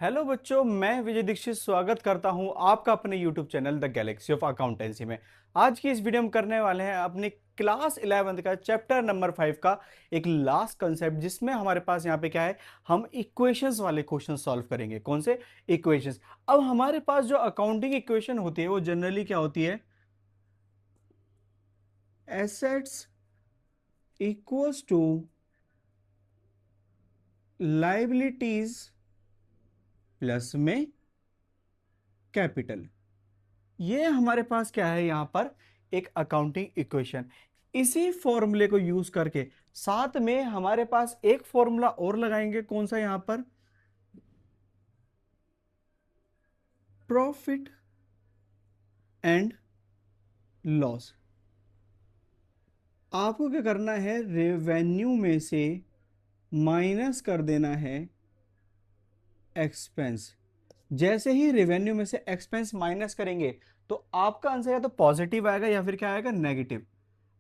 Hello बच्चों, मैं विजय दीक्षित स्वागत करता हूं आपका अपने YouTube channel the Galaxy of accountancy में। आज की इस वीडियो में करने वाले हैं अपने क्लास 11 का चैप्टर नंबर 5 का एक लास्ट कंसेप्ट, जिसमें हमारे पास यहाँ पे क्या है, हम इक्वेशंस वाले क्वेश्चन सॉल्व करेंगे। कौन से इक्वेशंस? अब हमारे पास जो अकाउंटिंग इक्वेशन होती है वो जनरली क्या होती है? Assets equals to liabilities plus में कैपिटल। ये हमारे पास क्या है यहां पर? एक अकाउंटिंग इक्वेशन। इसी फॉर्मूले को यूज करके साथ में हमारे पास एक फॉर्मूला और लगाएंगे। कौन सा? यहां पर प्रॉफिट एंड लॉस। आपको क्या करना है? रेवेन्यू में से माइनस कर देना है एक्सपेंस। जैसे ही रेवेन्यू में से एक्सपेंस माइनस करेंगे तो आपका आंसर या तो पॉजिटिव आएगा या फिर क्या आएगा? नेगेटिव।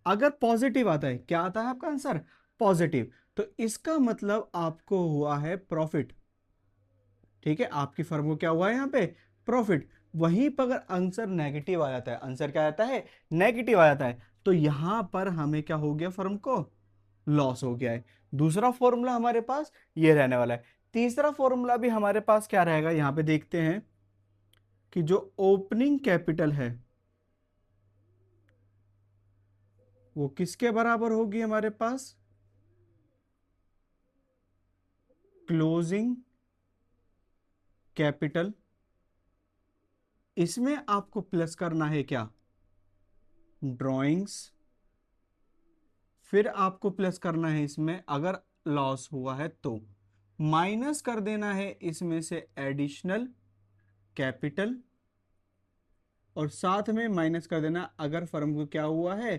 अगर पॉजिटिव आता है, क्या आता है आपका आंसर? पॉजिटिव। तो इसका मतलब आपको हुआ है प्रॉफिट। ठीक है, आपकी फर्म को क्या हुआ है यहाँ पे? प्रॉफिट। वहीं पर अगर आंसर नेगेटिव आ जाता है, आंसर क्या आता है? नेगेटिव आ जाता है, तो यहां पर हमें क्या हो गया? फर्म को लॉस हो गया है। दूसरा फॉर्मूला हमारे पास ये रहने वाला है। तीसरा फॉर्मूला भी हमारे पास क्या रहेगा? यहां पे देखते हैं कि जो ओपनिंग कैपिटल है वो किसके बराबर होगी हमारे पास? Closing capital. इसमें आपको प्लस करना है क्या? ड्राइंग्स। फिर आपको प्लस करना है इसमें अगर लॉस हुआ है तो माइनस कर देना है इसमें से एडिशनल कैपिटल, और साथ में माइनस कर देना अगर फर्म को क्या हुआ है?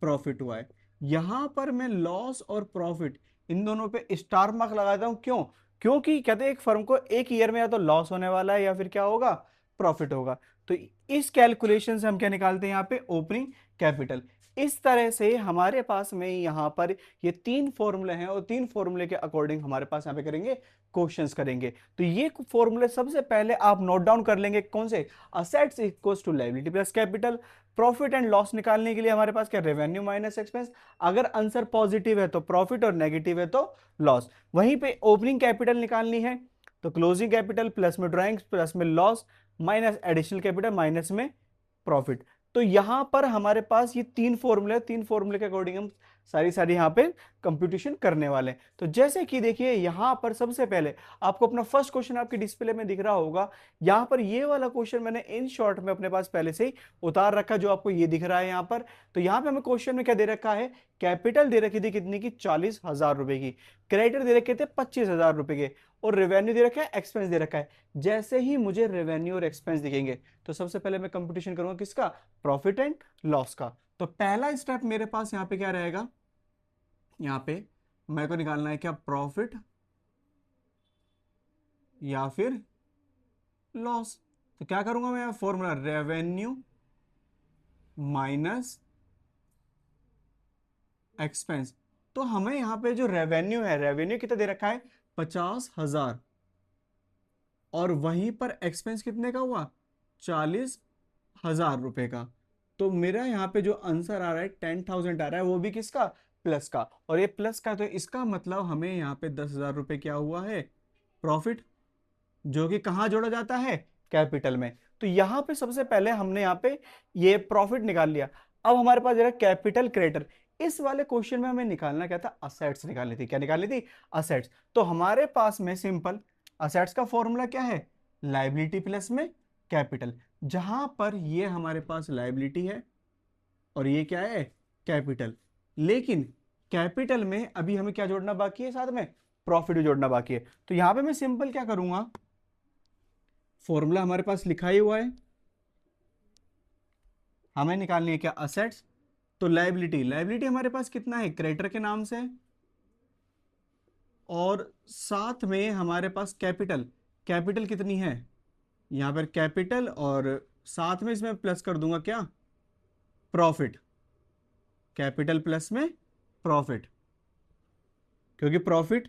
प्रॉफिट हुआ है। यहां पर मैं लॉस और प्रॉफिट इन दोनों पे स्टार मार्क लगाता हूं। क्यों? क्योंकि कहते हैं एक फर्म को एक ईयर में या तो लॉस होने वाला है या फिर क्या होगा? प्रॉफिट होगा। तो इस कैलकुलेशन से हम क्या निकालते हैं? यहाँ पे ओपनिंग कैपिटल। इस तरह से हमारे पास में यहाँ पर ये तीन फॉर्मूले हैं और तीन फॉर्मूले के अकॉर्डिंग हमारे पास यहाँ पे करेंगे क्वेश्चंस करेंगे। तो ये फॉर्मूले सबसे पहले आप नोट डाउन कर लेंगे। कौन से? Assets equals to liability plus capital. Profit and loss निकालने के लिए हमारे पास क्या? Revenue minus expense. अगर आंसर पॉजिटिव है तो प्रॉफिट और नेगेटिव है तो लॉस। वहीं पे ओपनिंग कैपिटल निकालनी है तो क्लोजिंग कैपिटल प्लस में ड्राइंग्स प्लस में loss minus additional capital minus में प्रॉफिट। तो यहां पर हमारे पास ये तीन फॉर्मूले, तीन फॉर्मूले के अकॉर्डिंग हम सारी सारी यहां पे कंप्यूटेशन करने वाले हैं। तो जैसे कि देखिए यहां पर सबसे पहले आपको अपना फर्स्ट क्वेश्चन आपके डिस्प्ले में दिख रहा होगा। यहां पर ये वाला क्वेश्चन मैंने इन शॉर्ट में अपने पास पहले से ही उतार रखा, जो आपको ये दिख रहा है यहां पर। तो यहां पे हमें क्वेश्चन में क्या दे रखा है? कैपिटल दे रखी थी कितनी की? 40,000 रुपए की। क्रेडिटर दे रखे थे 25,000 रुपए के। और रेवेन्यू दे रखा है, एक्सपेंस दे रखा है। जैसे ही मुझे रेवेन्यू और एक्सपेंस दिखेंगे तो सबसे पहले मैं कंप्यूटेशन करूंगा किसका? प्रॉफिट एंड लॉस का। तो पहला स्टेप मेरे पास यहां पे क्या रहेगा? यहां पे मेरे को निकालना है क्या? प्रॉफिट या फिर लॉस। तो क्या करूंगा मैं? Formula revenue minus expense. तो हमें यहां पे जो रेवेन्यू है, रेवेन्यू कितना दे रखा है? 50,000। और वहीं पर एक्सपेंस कितने का हुआ? 40,000 रुपए का। तो मेरा यहाँ पे जो आंसर आ रहा है 10,000 आ रहा है, वो भी किसका? प्लस का। और ये प्लस का, तो इसका मतलब हमें यहाँ पे 10,000 रुपए क्या हुआ है? प्रॉफिट। जो कि कहाँ जोड़ा जाता है? कैपिटल में। तो यहाँ पे सबसे पहले हमने यहाँ पे ये प्रॉफिट निकाल लिया। अब हमारे पास जरा कैपिटल क्रेडिटर। इस वाले क्वेश्चन में हमें निकालना क्या था? असेट्स निकालनी थी। क्या निकालनी थी? असेट्स। तो हमारे पास में सिंपल असेट्स का फॉर्मूला क्या है? लाइबिलिटी प्लस में कैपिटल। जहां पर ये हमारे पास लाइबिलिटी है और ये क्या है? कैपिटल। लेकिन कैपिटल में अभी हमें क्या जोड़ना बाकी है? साथ में प्रॉफिट भी जोड़ना बाकी है। तो यहां पे मैं सिंपल क्या करूंगा? फॉर्मूला हमारे पास लिखा ही हुआ है, हमें निकालनी है क्या? असेट्स। तो लाइबिलिटी, लाइबिलिटी हमारे पास कितना है? क्रेडिटर के नाम से। और साथ में हमारे पास कैपिटल, कैपिटल कितनी है? यहां पर कैपिटल, और साथ में इसमें प्लस कर दूंगा क्या? प्रॉफिट। कैपिटल प्लस में प्रॉफिट, क्योंकि प्रॉफिट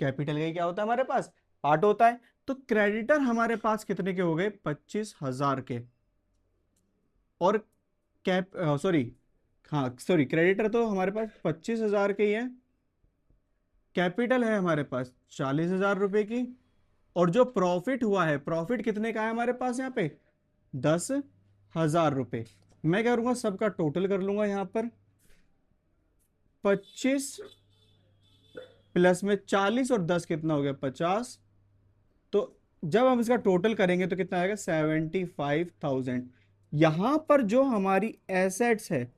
कैपिटल का ही क्या होता है? हमारे पास पार्ट होता है। तो क्रेडिटर हमारे पास कितने के हो गए? 25,000 के। और क्रेडिटर तो हमारे पास 25,000 के ही है। कैपिटल है हमारे पास 40,000 रुपए की। और जो प्रॉफिट हुआ है, प्रॉफिट कितने का है हमारे पास यहाँ पे? 10,000 रुपए। मैं क्या करूंगा, सबका टोटल कर लूंगा यहाँ पर। 25 प्लस में 40 और 10 कितना हो गया? 50। तो जब हम इसका टोटल करेंगे तो कितना आएगा? 75,000। यहां पर जो हमारी एसेट्स है,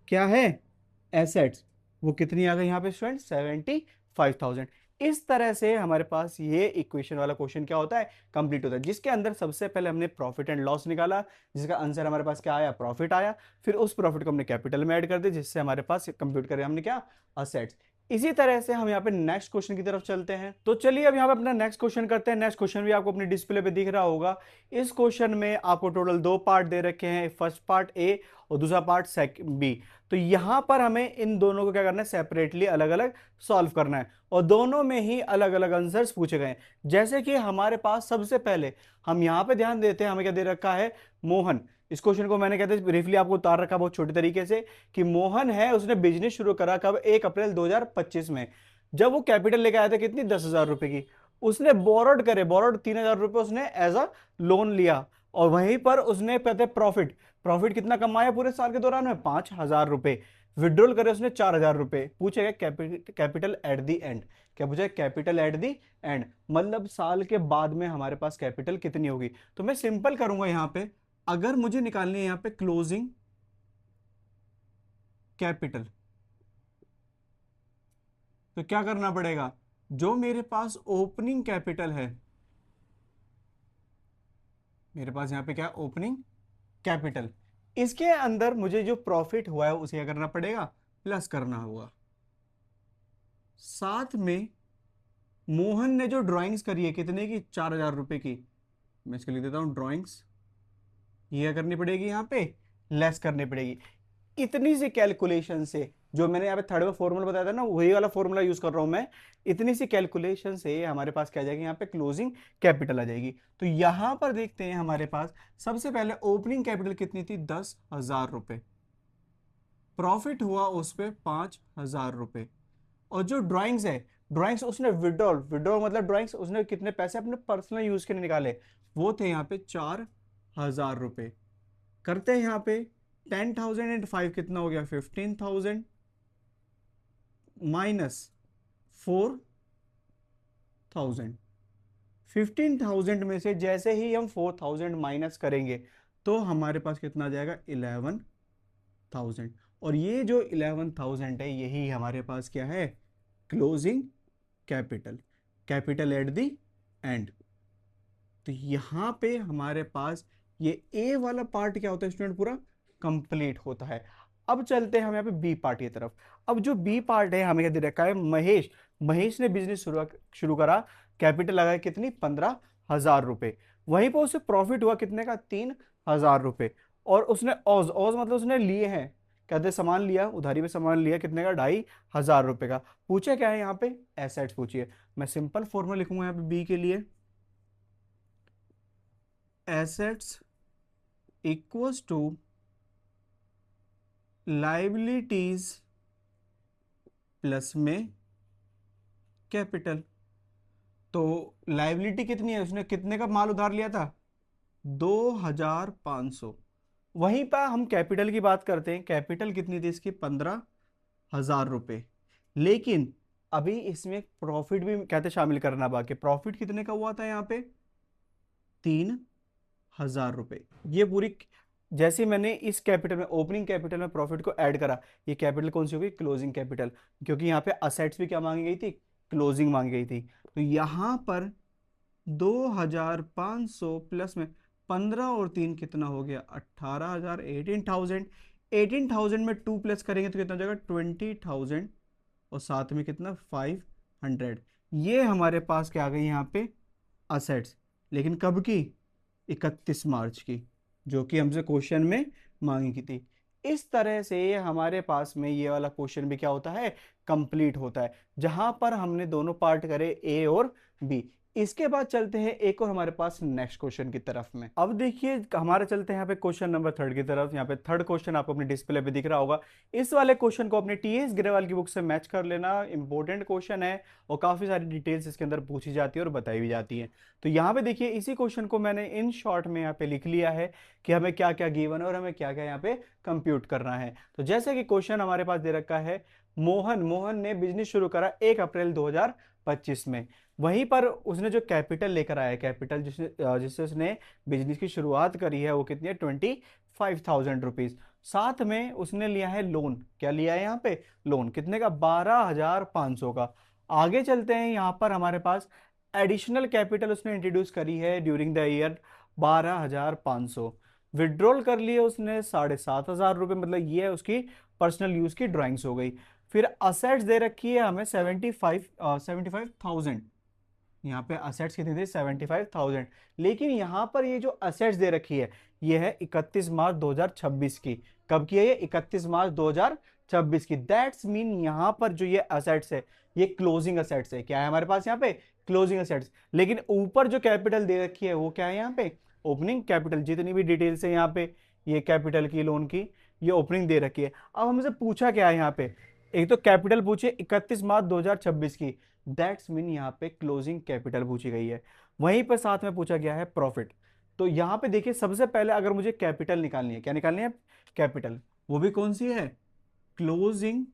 क्या है? एसेट्स, वो कितनी आ गई यहाँ पे स्टूडेंट? 75,000। इस तरह से हमारे पास ये इक्वेशन वाला क्वेश्चन क्या होता है? कंप्लीट होता है, जिसके अंदर सबसे पहले हमने प्रॉफिट एंड लॉस निकाला, जिसका आंसर हमारे पास क्या आया? प्रॉफिट आया। फिर उस प्रॉफिट को हमने कैपिटल में ऐड कर दिया, जिससे हमारे पास कंप्यूट करें हमने क्या? असेट्स। इसी तरह से हम यहाँ पे नेक्स्ट क्वेश्चन की तरफ चलते हैं। तो चलिए अब यहाँ पे अपना नेक्स्ट क्वेश्चन करते हैं। नेक्स्ट क्वेश्चन भी आपको अपनी डिस्प्ले पे दिख रहा होगा। इस क्वेश्चन में आपको टोटल 2 पार्ट दे रखे हैं, फर्स्ट पार्ट ए और दूसरा पार्ट बी। तो यहां पर हमें इन दोनों को क्या करना है? सेपरेटली अलग अलग सॉल्व करना है, और दोनों में ही अलग अलग आंसर्स पूछे गए हैं। जैसे कि हमारे पास सबसे पहले हम यहां पे ध्यान देते हैं, हमें क्या दे रखा है? मोहन। इस क्वेश्चन को मैंने कहते हैं ब्रीफली आपको उतार रखा बहुत छोटे तरीके से, कि मोहन है, उसने बिजनेस शुरू करा कब? 1 अप्रैल 2025 में। जब वो कैपिटल लेके आया था कितनी? 10,000 रुपए की। उसने बोरोड 3,000 रुपए उसने एज अ लोन लिया, और वहीं पर उसने कहते प्रॉफिट, प्रॉफिट कितना कमाया पूरे साल के दौरान में? 5,000 रुपए। विड्रॉल करे उसने 4,000 रुपए। पूछेगा कैपिटल एट द एंड। क्या पूछा? कैपिटल एट द एंड, मतलब साल के बाद में हमारे पास कैपिटल कितनी होगी। तो मैं सिंपल करूंगा यहां पे, अगर मुझे निकालनी है यहां पे क्लोजिंग कैपिटल, तो क्या करना पड़ेगा? जो मेरे पास ओपनिंग कैपिटल है, मेरे पास यहां पे क्या? ओपनिंग कैपिटल, इसके अंदर मुझे जो प्रॉफिट हुआ है उसे क्या करना पड़ेगा? प्लस करना होगा। साथ में मोहन ने जो ड्राइंग्स करी है कितने की? 4,000 रुपए की। मैं इसको लिख देता हूं ड्राइंग्स। ये क्या करनी पड़ेगी? यहाँ पे लेस करनी पड़ेगी। इतनी सी कैलकुलेशन से, जो मैंने यहाँ पे थर्ड में फॉर्मूला बताया था ना, वही वाला फॉर्मूला यूज कर रहा हूं मैं। इतनी सी कैलकुलेशन से हमारे पास क्या आ जाएगी? यहाँ पे क्लोजिंग कैपिटल आ जाएगी। तो यहां पर देखते हैं हमारे पास सबसे पहले ओपनिंग कैपिटल कितनी थी? 10,000 रुपए। प्रॉफिट हुआ उस पे 5,000 रुपए। और जो ड्राइंग्स है, ड्राइंग्स उसने विड्रॉल, विड्रॉल मतलब ड्राइंग्स उसने कितने पैसे अपने पर्सनल यूज के लिए निकाले, वो थे यहाँ पे 4,000 रुपए। करते हैं यहाँ पे 10,005 कितना हो गया? 15,000 माइनस 4,000। 15,000 में से जैसे ही हम 4,000 माइनस करेंगे तो हमारे पास कितना आ जाएगा? 11,000। और ये जो 11,000 है, यही हमारे पास क्या है? Closing capital, capital at the end. तो यहां पे हमारे पास ये ए वाला पार्ट क्या होता है स्टूडेंट? पूरा कंप्लीट होता है। अब चलते हैं हम यहाँ पे बी पार्ट की तरफ। अब जो बी पार्ट है, हमें क्या दे रखा है? महेश, महेश ने बिजनेस शुरू करा, कैपिटल लगाया कितनी? 15,000 रुपए। वहीं पर उसे प्रॉफिट हुआ कितने का? 3,000 रुपए। और उसने औज, औज मतलब उसने लिए हैं, कहते सामान लिया, उधारी में सामान लिया कितने का? 2,500 रुपए का। पूछे क्या है यहाँ पे? एसेट्स पूछिए। मैं सिंपल फॉर्मूला लिखूंगा यहाँ पे बी के लिए, assets equals to liabilities plus में कैपिटल। तो लाइबिलिटी कितनी है? उसने कितने का माल उधार लिया था? 2,500। वहीं पर हम कैपिटल की बात करते हैं, कैपिटल कितनी थी इसकी? 15,000 रुपए। लेकिन अभी इसमें प्रॉफिट भी कहते शामिल करना बाकी। प्रॉफिट कितने का हुआ था यहाँ पे? 3,000 रुपए। ये पूरी, जैसे मैंने इस कैपिटल में, ओपनिंग कैपिटल में प्रॉफिट को ऐड करा, ये कैपिटल कौन सी होगी? Closing capital. क्योंकि यहाँ पे असेट्स भी क्या मांगी गई थी? क्लोजिंग मांगी गई थी। तो यहां पर 2,500 प्लस में 15 और 3 कितना हो गया? 18,000, 18,000। 18,000 में 2 प्लस करेंगे तो कितना हो जाएगा? 20,000। और साथ में कितना? 500। ये हमारे पास क्या आ गई यहाँ पे? असेट्स। लेकिन कब की? 31 मार्च की, जो कि हमसे क्वेश्चन में मांगी की थी। इस तरह से हमारे पास में ये वाला क्वेश्चन भी क्या होता है? कंप्लीट होता है, जहां पर हमने दोनों पार्ट करे, ए और बी। इसके बाद चलते हैं एक और हमारे पास नेक्स्ट क्वेश्चन की तरफ में। अब देखिए हमारे चलते हैं यहाँ पे क्वेश्चन नंबर 3 की तरफ। यहाँ पे थर्ड क्वेश्चन आपको अपने डिस्प्ले पे दिख रहा होगा। इस वाले क्वेश्चन को अपने टीएस ग्रेवाल की बुक से मैच कर लेना, इंपॉर्टेंट क्वेश्चन है और काफी सारी डिटेल्स इसके अंदर पूछी जाती है और बताई भी जाती है। तो यहाँ पे देखिए इसी क्वेश्चन को मैंने इन शॉर्ट में यहाँ पे लिख लिया है कि हमें क्या क्या गिवन है और हमें क्या क्या यहाँ पे कंप्यूट करना है। तो जैसे कि क्वेश्चन हमारे पास दे रखा है, मोहन ने बिजनेस शुरू करा 1 अप्रैल 2025 में। वहीं पर उसने जो कैपिटल लेकर आया, कैपिटल जिससे उसने बिजनेस की शुरुआत करी है वो कितनी है, 25,000 रुपीज। साथ में उसने लिया है लोन, क्या लिया है यहाँ पे, लोन कितने का, 12,500 का। आगे चलते हैं, यहाँ पर हमारे पास एडिशनल कैपिटल उसने इंट्रोड्यूस करी है ड्यूरिंग द ईयर 12,500। विड्रॉल कर लिए उसने 7,500 रुपये, मतलब ये है उसकी पर्सनल यूज की ड्राइंग्स हो गई। फिर असेट्स दे रखी है हमें 75,000। यहाँ पे असेट्स कितनी थी, 75,000। लेकिन यहाँ पर ये जो असेट्स दे रखी है ये है 31 मार्च 2026 की। कब की है ये, 31 मार्च 2026 की। दैट्स मीन यहाँ पर जो ये असेट्स है ये क्लोजिंग असेट्स है। क्या है हमारे पास यहाँ पे, क्लोजिंग असेट्स। लेकिन ऊपर जो कैपिटल दे रखी है वो क्या है यहाँ पे, ओपनिंग कैपिटल। जितनी भी डिटेल्स है यहाँ पे ये कैपिटल की, लोन की, ये ओपनिंग दे रखी है। अब हमसे पूछा क्या है यहाँ पे, एक तो कैपिटल पूछे 31 मार्च 2026 की, दैट्स मीन यहाँ पे क्लोजिंग कैपिटल पूछी गई है। वहीं पर साथ में पूछा गया है प्रॉफिट। तो यहाँ पे देखिए सबसे पहले अगर मुझे कैपिटल निकालनी है, क्या निकालनी है, कैपिटल, वो भी कौन सी है, क्लोजिंग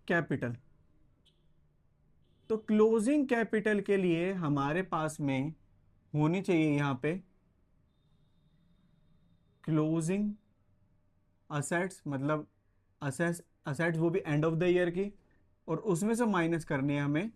कैपिटल। तो क्लोजिंग कैपिटल के लिए हमारे पास में होनी चाहिए यहाँ पे क्लोजिंग असेट्स, मतलब असेट्स वो भी एंड ऑफ द ईयर की, और उसमें से माइनस करनी है हमें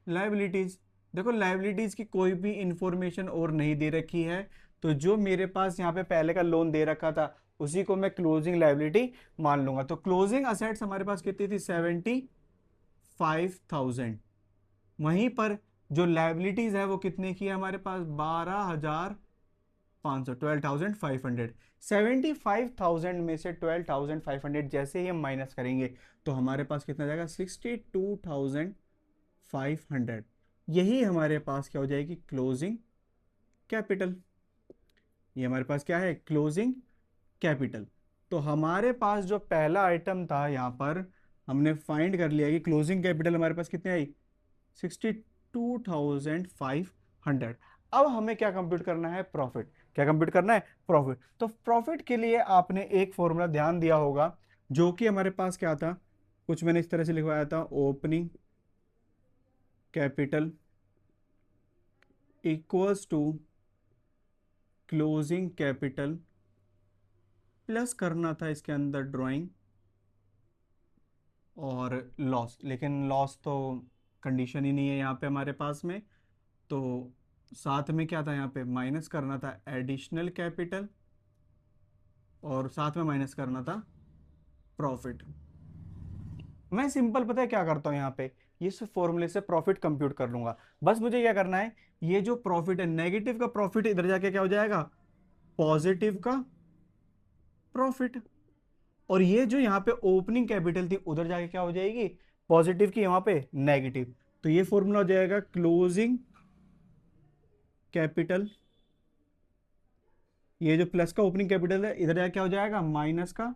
लाइबिलिटीज। देखो लाइबिलिटीज की कोई भी इंफॉर्मेशन और नहीं दे रखी है, तो जो मेरे पास यहाँ पे पहले का लोन दे रखा था उसी को मैं क्लोजिंग लाइबिलिटी मान लूंगा। तो क्लोजिंग असेट्स हमारे पास कितनी थी, 75,000। वहीं पर जो लाइबिलिटीज है वो कितने की है हमारे पास, 12,500, 12,500। 75,000 में से 12,500 जैसे ही हम माइनस करेंगे तो हमारे पास कितना जाएगा, 62,500। यही हमारे पास क्या हो जाएगी, क्लोजिंग कैपिटल। ये हमारे पास क्या है, क्लोजिंग कैपिटल। तो हमारे पास जो पहला आइटम था यहाँ पर हमने फाइंड कर लिया कि क्लोजिंग कैपिटल हमारे पास कितने आई, 62,500। अब हमें क्या कंप्यूट करना है, प्रॉफिट। क्या कंप्यूट करना है, प्रॉफिट। तो प्रॉफिट के लिए आपने एक फॉर्मूला ध्यान दिया होगा जो कि हमारे पास क्या था, कुछ मैंने इस तरह से लिखवाया था, opening capital equals to closing capital, plus करना था इसके अंदर ड्राइंग और लॉस। लेकिन लॉस तो कंडीशन ही नहीं है यहाँ पे हमारे पास में, तो साथ में क्या था यहाँ पे, माइनस करना था एडिशनल कैपिटल और साथ में माइनस करना था प्रॉफिट। मैं सिंपल पता है क्या करता हूँ, यहाँ पे इस फॉर्मूले से प्रॉफिट कंप्यूट कर लूंगा। बस मुझे क्या करना है, ये जो प्रॉफिट है, नेगेटिव का प्रॉफिट इधर जाके क्या हो जाएगा, पॉजिटिव का प्रॉफिट। और ये जो यहाँ पे ओपनिंग कैपिटल थी उधर जाके क्या हो जाएगी, पॉजिटिव की यहाँ पे नेगेटिव। तो ये फॉर्मूला हो जाएगा क्लोजिंग कैपिटल, ये जो प्लस का ओपनिंग कैपिटल है इधर जाके क्या हो जाएगा, माइनस का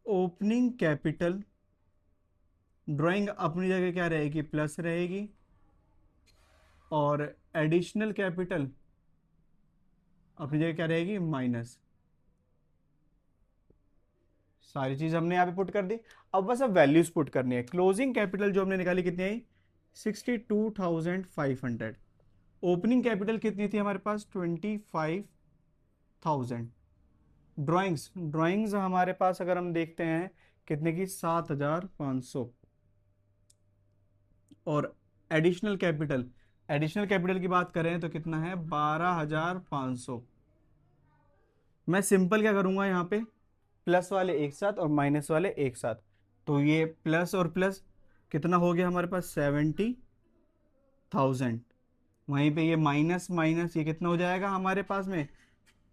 ओपनिंग कैपिटल। ड्राइंग अपनी जगह क्या रहेगी, प्लस रहेगी, और एडिशनल कैपिटल अपनी जगह क्या रहेगी, माइनस। सारी चीज हमने यहाँ पे पुट कर दी। अब बस अब वैल्यूज पुट करनी है। क्लोजिंग कैपिटल जो हमने निकाली कितनी आई, 62,500। ओपनिंग कैपिटल कितनी थी हमारे पास, 25,000। ड्राइंग्स हमारे पास अगर हम देखते हैं कितने की, 7,500। और एडिशनल कैपिटल की बात करें तो कितना है, 12,500। मैं सिंपल क्या करूंगा यहाँ पे, प्लस वाले एक साथ और माइनस वाले एक साथ। तो ये प्लस और प्लस कितना हो गया हमारे पास, 70,000। वहीं पे ये माइनस माइनस ये कितना हो जाएगा हमारे पास में,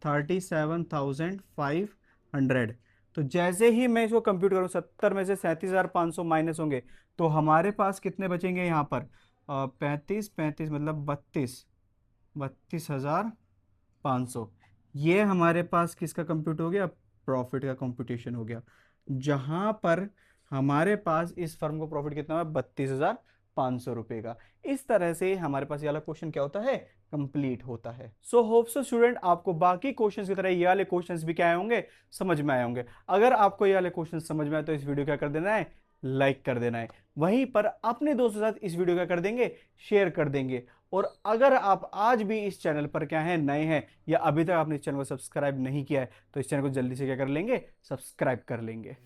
37,500। तो जैसे ही मैं इसको कंप्यूट करूँ, 70 में से 37,500 माइनस होंगे, तो हमारे पास कितने बचेंगे यहाँ पर? 35 मतलब 32,500। ये हमारे पास किसका कंप्यूट हो गया? प्रॉफिट का कंप्यूटेशन हो गया, जहां पर हमारे पास इस फर्म को प्रॉफिट कितना है? 32,500 रुपए का। इस तरह से हमारे पास ये वाला क्वेश्चन क्या होता है? कंप्लीट होता है। सो होप सो स्टूडेंट, आपको बाकी क्वेश्चंस की तरह ये वाले क्वेश्चंस भी क्या आए होंगे? समझ में आए होंगे। अगर आपको ये वाले क्वेश्चन समझ में आए तो इस वीडियो क्या कर देना है? लाइक कर देना है। वहीं पर अपने दोस्तों के साथ इस वीडियो क्या कर देंगे? शेयर कर देंगे। और अगर आप आज भी इस चैनल पर क्या है, नए हैं, या अभी तक आपने इस चैनल को सब्सक्राइब नहीं किया है, तो इस चैनल को जल्दी से क्या कर लेंगे? सब्सक्राइब कर लेंगे।